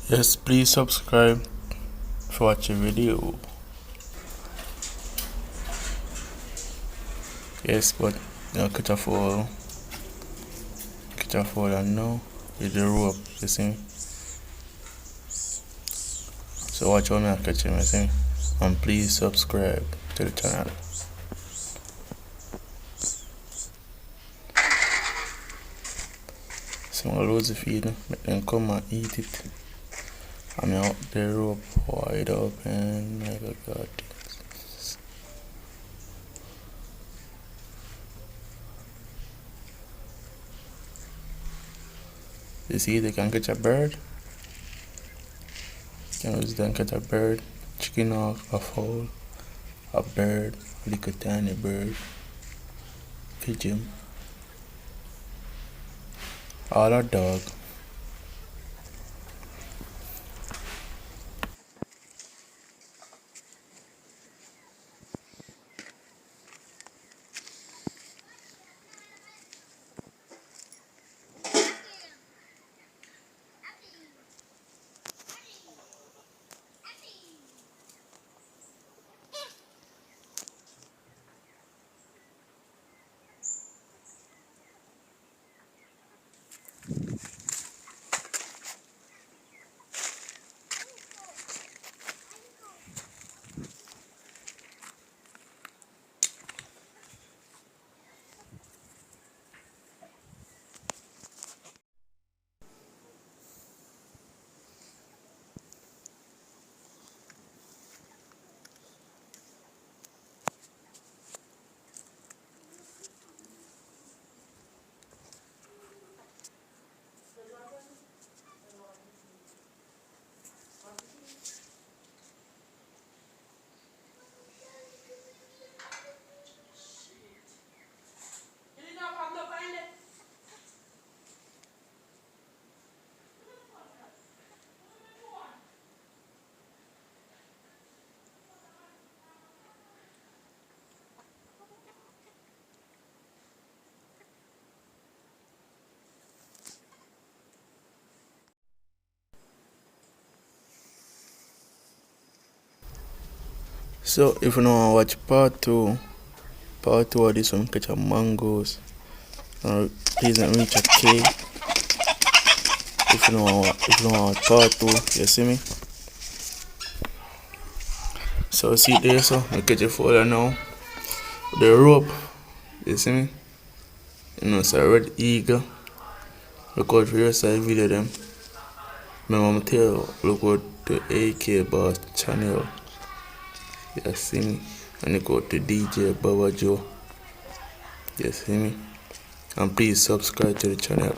Yes, please subscribe for watch a video. Yes, but catch a fall and now with the rope, you see. So watch how I catch him, you see. And please subscribe to the channel. So I lose the feed, make them come and eat it. I'm out the rope wide open, my God. You see, they can catch a bird. You can use them catch a bird, chicken or a fowl, a bird, a little tiny bird, pigeon, or a dog. So if you want to watch part two of this one catch a mangoes, please don't reach a K. If you want part two, you see me. So see there, so I catch a folder now. The rope, you see me. You know, it's a red eagle. Look out for your side video them. My mom tell you, look out to AK Boss channel. You see me. And you go to DJ Baba Joe. You see me. And please subscribe to the channel.